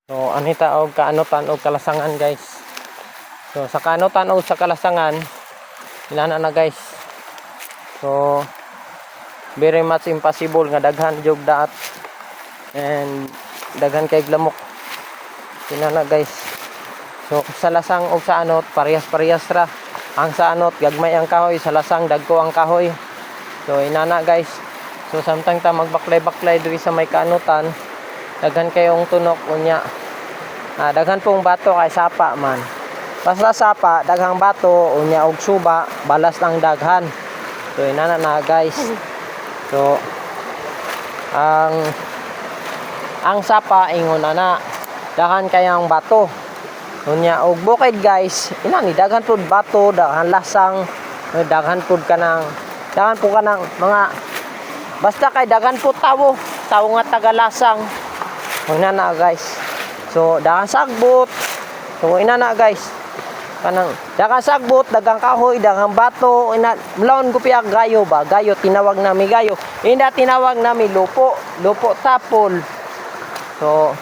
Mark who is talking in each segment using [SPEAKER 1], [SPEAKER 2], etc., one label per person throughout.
[SPEAKER 1] So anita og kaanutan og kalasangan guys. So sa kaanutan og sa kalasangan inana na guys. So very much impossible nga daghan jog daat and daghan kay lamok. Inana guys. So sa lasang og sa anot parehas-parehas ra. Ang sa anot gagmay ang kahoy, sa lasang dagko ang kahoy. So inana guys. So samtang ta magbaklay-baklay diri sa may kaanutan, daghan kayong tunok unya. Daghan pong bato kay sapa man. Basta sapa, daghang bato unya og suba, balas lang daghan. So inana na guys. So ang sapa ingon ana, daghan kayang bato. Unya og bukid guys, inani daghan pud bato, daghan lasang, daghan pud kanang mga basta kay daghan pud tawo nga tagalasang. Inana guys. So daghan sagbot. So inana guys. Kanang daghan sagbot, daghang kahoy, daghang bato, mlaon ko piyak gayo ba? Gayo tinawag nami gayo. Inda tinawag nami lupo tapol. So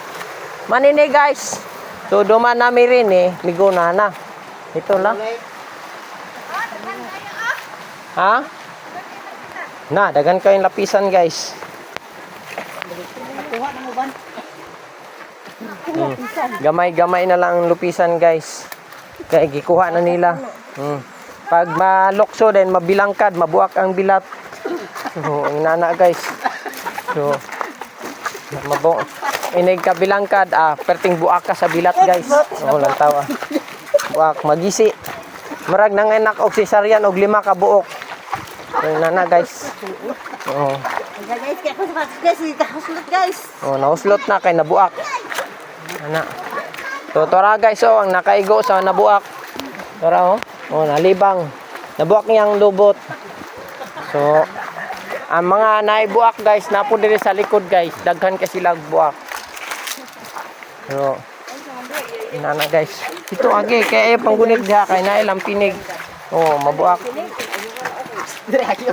[SPEAKER 1] manini guys. So duman nami rin ligo na. Ito lang. Ha? Na, daghan kayong lapisan guys. Gamay-gamay na lang ang lupisan guys. Kaya gikuha na nila. Pag malokso din, mabilangkad, mabuak ang bilat. So, inana guys. So, inig ka bilangkad, perting buak ka sa bilat guys. Lang tawa. Buak, magisi. Marag nanganak og cesarean og 5 ka buok. So, inana guys. Nauslot na kay nabuak. Ana. So tora guys, ang nakaigo sa nabuak. Tora nalibang. Nabuak niyang lubot. So ang mga naibuak guys, napo diri sa likod guys, daghan kasi sila buak. So inana guys. Ito agi kay panggunig diha kay naay lampinig. Mabuak. Dire agi.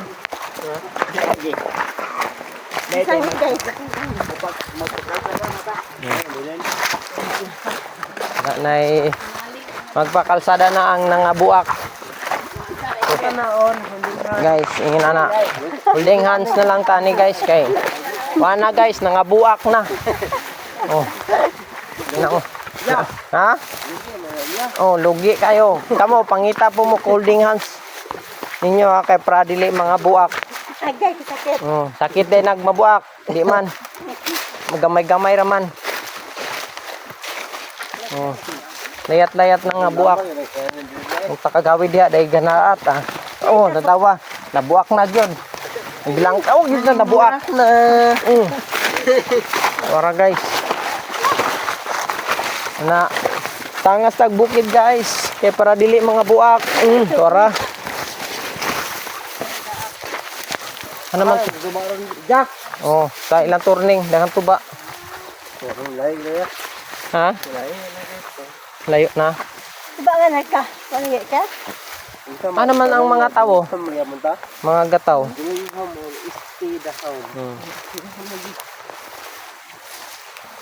[SPEAKER 1] Magpakalsada na ang nangabuak. Guys, ingin ana. Holding hands na lang tani guys kay. Wala guys, nangabuak na. Ha? Lugi kayo. Kamo pangita po mo holding hands. Ninyo kay para dili mga buak. Sakit. Sakit din nagmabuak. Di man. Magamay-gamay raman. Layat-layat na nga buak. Kung takagawi diha dahil ganaat nadawa. Nabuak na yun. Bilang yun na nabuak na. Wara guys. Tangas tagbukid guys. Kaya para dili mga buak. Wara. Ano man? Jack. Sa ilang turning, dengan tuba. Ha? Layo na.
[SPEAKER 2] Tuba nga na ka? Pangit ka?
[SPEAKER 1] Ano man ang mga tawo? Mga gataw.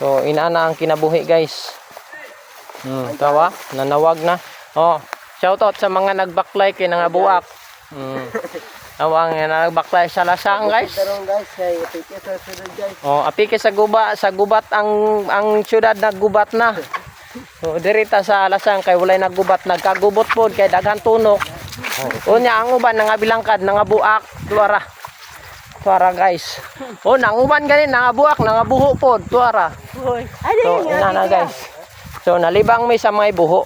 [SPEAKER 1] So, inaana ang kinabuhi guys. Tawa, nanawag na. Shoutout sa mga nagbaklay kay nangabuak. Awang nagbaklay sa lasang guys. Apike sa gubat ang syudad naggubat na. So dirita sa lasang kay walay naggubat, nagkagubot pod kay daghan tunok. Unya ang uban nangabilangkad, nangabuak, tuara. Tuara guys. Nanguban gani nangabuak, nangabuho pod, tuara. So inana guys. So nalibang may sa mga buho.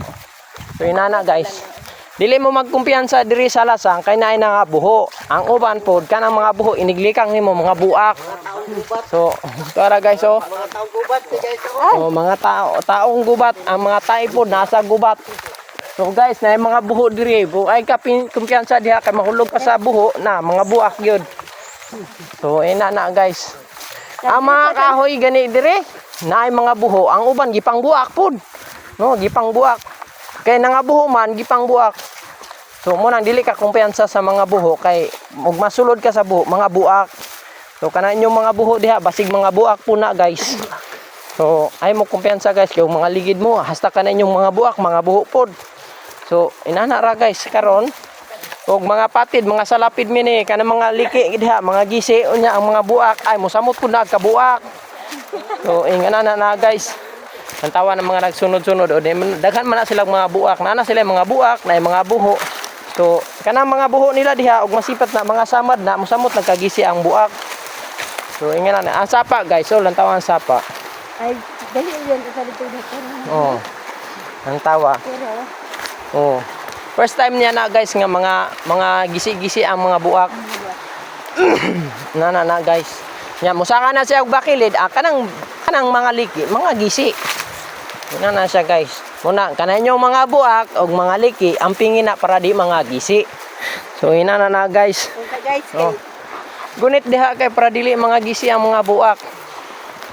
[SPEAKER 1] So inana guys. Dili mo magkumpiyansa diri sa lasang kay naay nga buho. Ang uban pod kanang mga buho iniglikang nimo mga buak. So, tara guys mga taong gubat guys mga taong gubat, ang mga tae pod nasa gubat. So guys, naay mga buho diri. Ay kumpiyansa diha kay mahulog pa sa buho na mga buak gyud. So inana guys. Ang mga kahoy gani diri, naay mga buho, ang uban gipang buak pod. Gipang buak. Kay nangabuho man gipang buak. So mo nang dili ka kumpiyansa sa mga buho kay ug masulod ka sa buho, mga buak. So kana inyong mga buho diha basig mga buak po na guys. So ay mo kumpiyansa guys yung mga ligid mo hasta ka na inyong mga buak, mga buho pod. So inana ra guys karon og mga patid, mga salapid mi ni kana mga liki diha, mga gisi unya ang mga buak ay mosamot pud na kabuak. So ingana na guys. Ang tawa ng mga nagsunod-sunod o daghan man na silang mga buak, na sila mga buak, na mga buho. So kanang mga buho nila diha og masipat na mga samad na mosamot nagkagisi ang buak. So ingana na ang sapa guys, so lang tawa ang sapa.
[SPEAKER 2] Ay, dali yun sa dito dito.
[SPEAKER 1] Oh. Ang tawa.
[SPEAKER 2] Pero,
[SPEAKER 1] Oh. First time niya na guys nga mga gisi-gisi ang mga buak. na guys. Nya musaka na siya og bakilid, kanang mga liki, mga gisi. Na siya guys. Muna kanang mga buak og mga liki ang pingin na para di mga gisi. So ina na guys.
[SPEAKER 2] okay guys,
[SPEAKER 1] Oh. Gunit diha kay para dili mga gisi ang mga buak.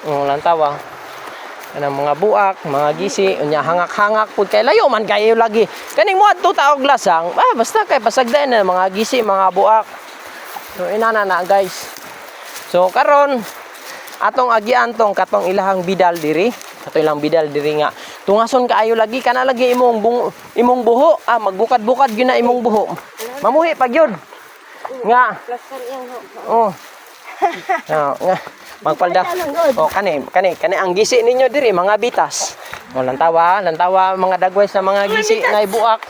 [SPEAKER 1] Oh, lantawa. Kanang mga buak, mga gisi, unya hangak-hangak pud kay layo man kayo lagi. Kaning mo adto ta og lasang, basta kay pasagdan na mga gisi, mga buak. So ina na guys. So karon atong agian tong katong ilahang bidal diri. Ato ilang bidal diri nga. Tungason kaayo lagi kana lagi imong buho, magbukad-bukad gyud na imong buho. Mamuhi pa gyud. Nga.
[SPEAKER 2] plaster yang
[SPEAKER 1] Oh. Nga. Magpalda. Oh, kani ang gisi ninyo diri mga bitas. Oh, lantawa mga dagway sa mga gisi nga ibuak.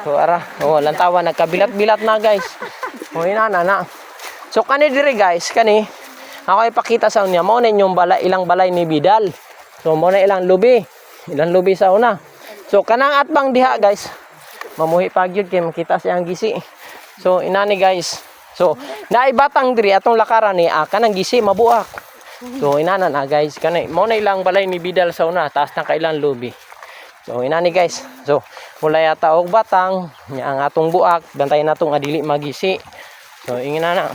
[SPEAKER 1] So ara, oh lantawa nagkabilat-bilat na guys. Oh na. So kani diri guys, kani ako ipakita sa inyo mo na inyong ilang balay ni bidal. So mo na ilang lubi sa una. So kanang atbang diha guys. Mamuhi pa gyud kay makita siya ang gisi. So inani guys. So naibatang diri atong lakaran ni kanang gisi mabuak. So inana na guys, kanay mo na ilang balay ni bidal sa una, taas na kailang lubi. So inani guys. So mula yata og batang nya ang atong buak, bantayan natong adili magisi. So ingina na.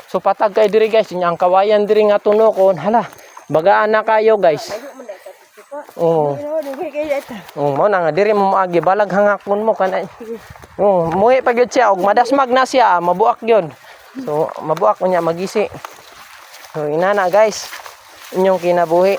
[SPEAKER 1] So patag kay diri guys, nya ang kawayan diri nga tunokon. Hala, bagaan na kayo guys. Oh. Oh, mo na nga diri mo agi balag hangakon mo kanay. Oh, muhi pa gyud siya og madasmag na siya, mabuak gyud. So mabuak unya magisi. So inana guys, inyong kinabuhi.